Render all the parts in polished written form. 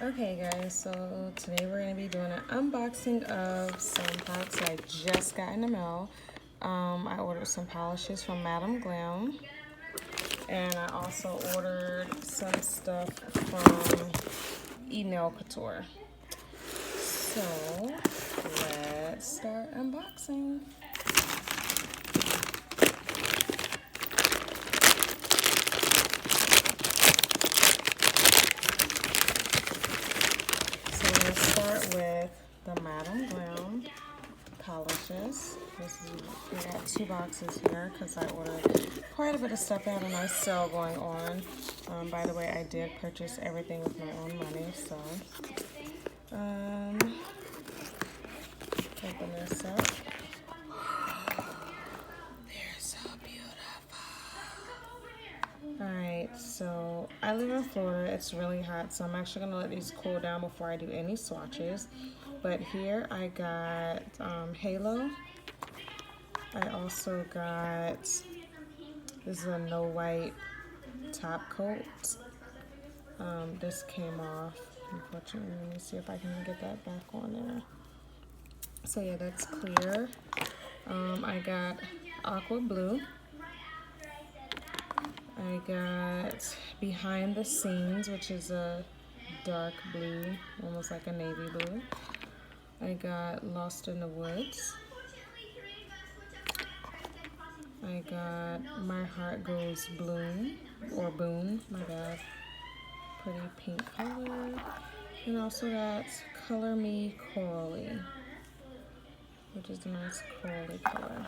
Okay guys, so today we're going to be doing an unboxing of some products I just got in the mail. I ordered some polishes from Madam Glam, and I also ordered some stuff from Enailcouture. So let's start unboxing. So we're going to start with the Madam Glam polishes. We got 2 boxes here because I ordered quite a bit of stuff. They had a nice sale going on. By the way, I did purchase everything with my own money, so open this up. They're so beautiful. Alright, so I live in Florida. It's really hot, so I'm actually going to let these cool down before I do any swatches. But here I got Halo. I also got, this is a no white top coat. This came off, unfortunately. Let me see if I can get that back on there. So yeah, that's clear. I got aqua blue. I got behind the scenes, which is a dark blue, almost like a navy blue. I got Lost in the Woods. I got My Heart Goes Bloom, or Boom, my bad. Pretty pink color. And also got Color Me Corally, which is a nice corally color.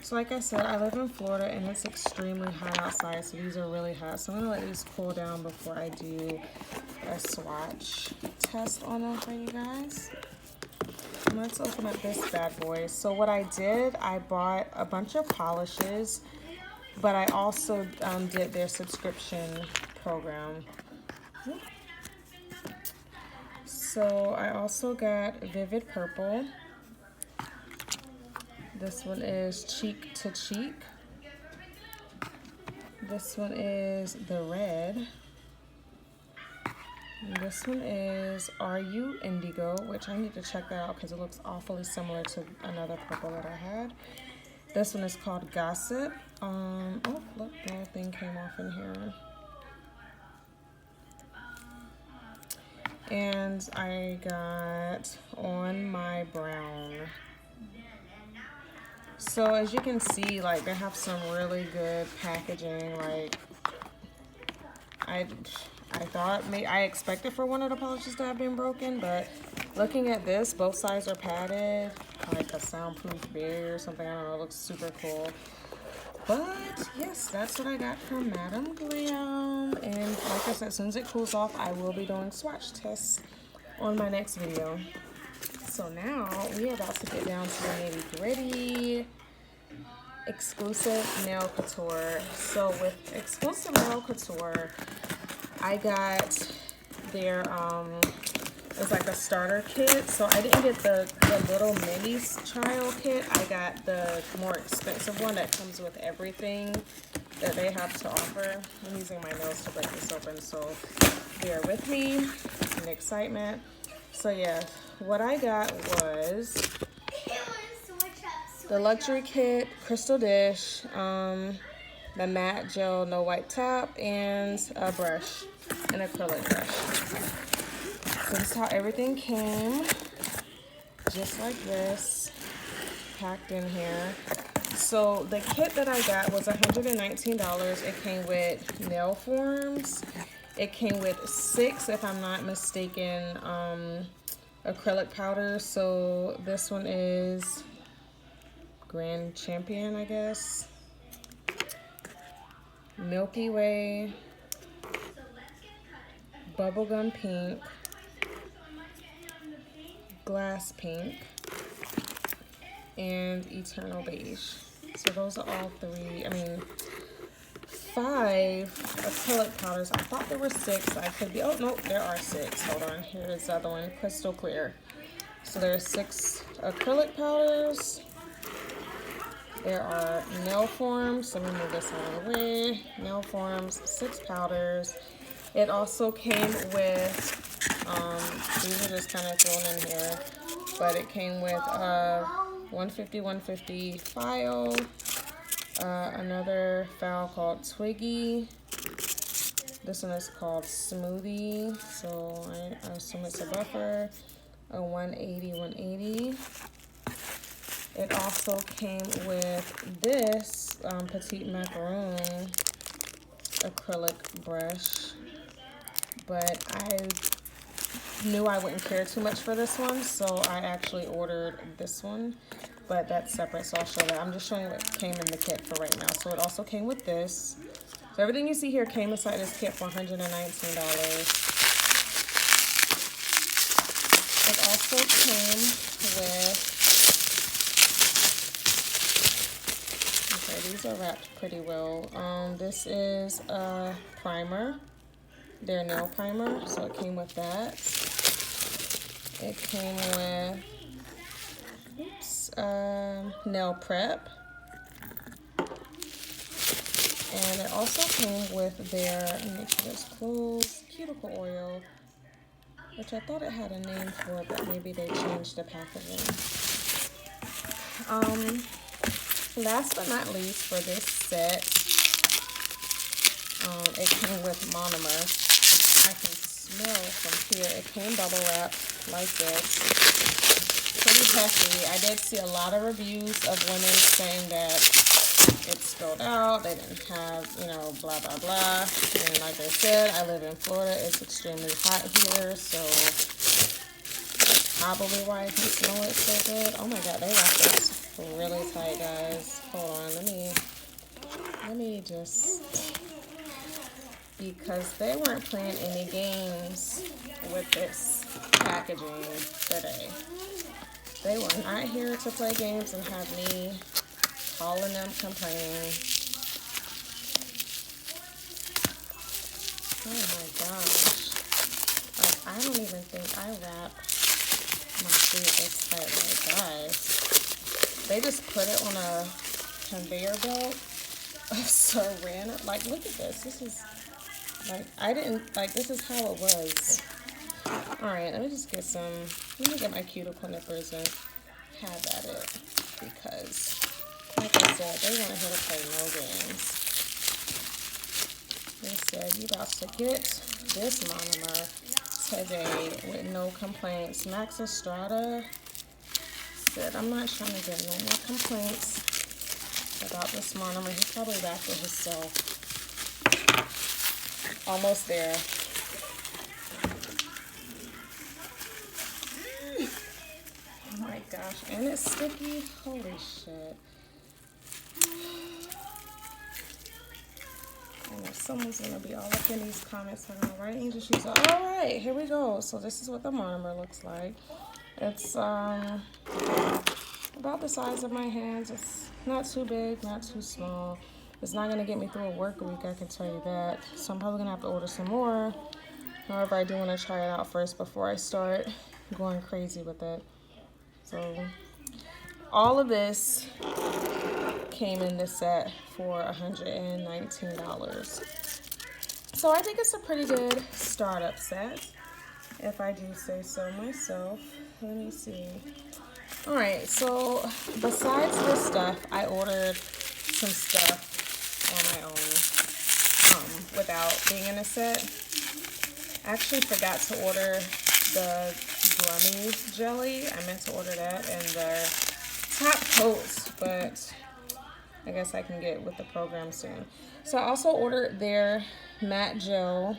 So like I said, I live in Florida and it's extremely hot outside, so these are really hot. So I'm gonna let these cool down before I do a swatch test on them for you guys. Let's open up this bad boy. So what I did, I bought a bunch of polishes, but I also did their subscription program. So I also got Vivid Purple. This one is Cheek to Cheek. This one is the Red. This one is Are You Indigo, which I need to check that out because it looks awfully similar to another purple that I had. This one is called Gossip. Oh, look, the little thing came off in here. And I got On My Brown. So as you can see, like, they have some really good packaging. Like, I expected for one of the polishes to have been broken, but looking at this, both sides are padded, like a soundproof barrier or something. I don't know, it looks super cool. But yes, that's what I got from Madam Glam. And like I said, as soon as it cools off, I will be doing swatch tests on my next video. So now we are about to get down to the nitty gritty. Exclusive Nail Couture. So with Exclusive Nail Couture, I got their it's like a starter kit. So I didn't get the little minis trial kit. I got the more expensive one that comes with everything that they have to offer. I'm using my nails to break this open, so bear with me in excitement. So yeah, what I got was the luxury kit, crystal dish, the matte gel no white top, and a brush, an acrylic brush. So this is how everything came, just like this, packed in here. So the kit that I got was $119. It came with nail forms. It came with 6, if I'm not mistaken, acrylic powders. So this one is Grand Champion, I guess. Milky Way, Bubblegum Pink, Glass Pink, and Eternal Beige. So those are all 5 acrylic powders. I thought there were 6. I could be, oh no, there are 6. Hold on, here's the other one, Crystal Clear. So there are 6 acrylic powders. There are nail forms. Let me move this out of the way. Nail forms, 6 powders. It also came with These are just kind of thrown in here. But it came with 150 file, another file called Twiggy. This one is called Smoothie, so I assume it's a buffer, a 180. It also came with this Petite Macaron acrylic brush, but I knew I wouldn't care too much for this one, so I actually ordered this one, but that's separate, so I'll show that. I'm just showing you what came in the kit for right now. So it also came with this. So everything you see here came inside this kit for $119. It also came with, okay, these are wrapped pretty well. This is a primer, their nail primer, so it came with that. It came with, nail prep. And it also came with their, let me make sure this closed, cuticle oil, which I thought it had a name for, but maybe they changed the packaging. Last but not least for this set, it came with monomer. I can smell from here. It came bubble wrapped like this. Pretty hefty. I did see a lot of reviews of women saying that it spilled out, they didn't have, you know, blah, blah, blah. And like I said, I live in Florida. It's extremely hot here, so that's probably why I can smell it so good. Oh my God, they got this really tight, guys. Hold on, let me just, because they weren't playing any games with this packaging today. They were not here to play games and have me calling them, complaining. Oh my gosh. Like, I don't even think I wrap my food this tight, like, guys. They just put it on a conveyor belt of saran. Like, look at this. This is, like, I didn't, like, this is how it was. Alright, let me just get some, let me get my cuticle nippers and have at it, because like I said, they weren't here to play no games. They said, you about to get this monomer today with no complaints. Max Estrada said, I'm not trying to get no more complaints about this monomer. He probably wrapped it himself. Almost there. Oh my gosh, and it's sticky. Holy shit. And someone's gonna be all up in these comments talking about, right, Angel? She's like, all right, here we go. So this is what the monomer looks like. It's about the size of my hands. It's not too big, not too small. It's not gonna get me through a work week, I can tell you that. So I'm probably gonna have to order some more. However, I do want to try it out first before I start going crazy with it. So all of this came in this set for $119. So I think it's a pretty good startup set, if I do say so myself. Let me see. All right, so besides this stuff, I ordered some stuff on my own without being in a set. I actually forgot to order the Gummy jelly. I meant to order that and the top coats, but I guess I can get with the program soon. So I also ordered their matte gel,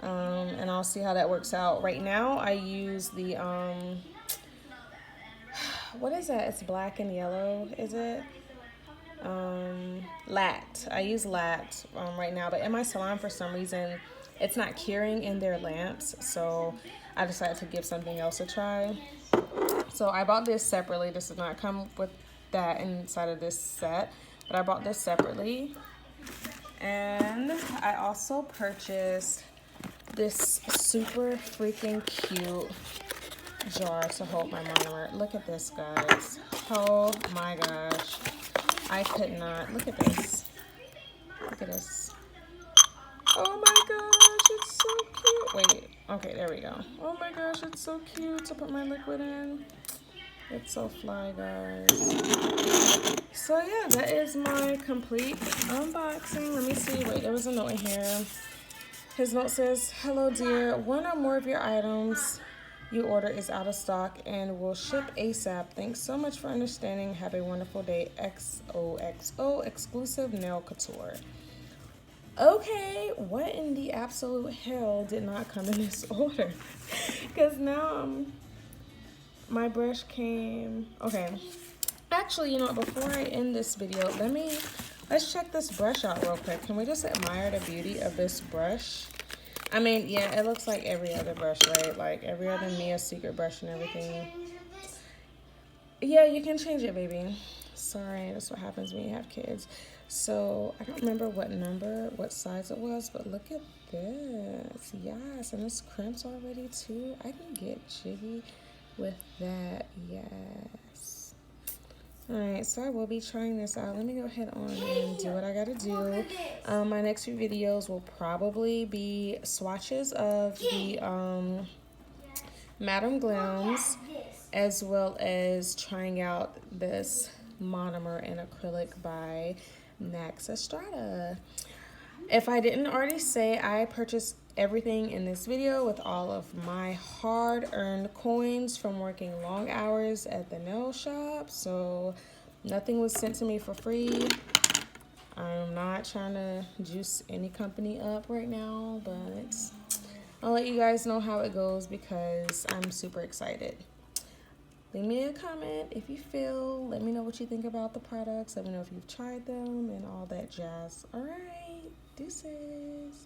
and I'll see how that works out. Right now I use the what is that? It's black and yellow, is it? Lact. I use Lact right now, but in my salon for some reason it's not curing in their lamps, so I decided to give something else a try. So I bought this separately. This does not come with that inside of this set, but I bought this separately. And I also purchased this super freaking cute jar to hold my monomer. Look at this, guys. Oh my gosh. I could not. Look at this. Look at this. Oh my gosh, it's so cute. Wait, okay, there we go. Oh my gosh, it's so cute to put my liquid in. It's so fly, guys. So yeah, that is my complete unboxing. Let me see. Wait, there was a note in here. His note says, "Hello dear, one or more of your items you order is out of stock and will ship ASAP. Thanks so much for understanding. Have a wonderful day. XOXO exclusive nail couture." Okay, what in the absolute hell did not come in this order? Because now my brush came. Okay, actually, you know, before I end this video, let's check this brush out real quick. Can we just admire the beauty of this brush? I mean, yeah, it looks like every other brush, right? Like every other Mia Secret brush and everything. Yeah, you can change it, baby. Sorry, that's what happens when you have kids. So I don't remember what size it was, but look at this. Yes, and it's crimped already too. I can get jiggy with that. Yes. Alright, so I will be trying this out. Let me go ahead on and do what I gotta do. My next few videos will probably be swatches of the Madame Glams, as well as trying out this monomer and acrylic by Max Estrada. If I didn't already say, I purchased everything in this video with all of my hard-earned coins from working long hours at the nail shop, so nothing was sent to me for free. I'm not trying to juice any company up right now, but I'll let you guys know how it goes because I'm super excited. Leave me a comment if you feel. Let me know what you think about the products. Let me know if you've tried them and all that jazz. All right, deuces.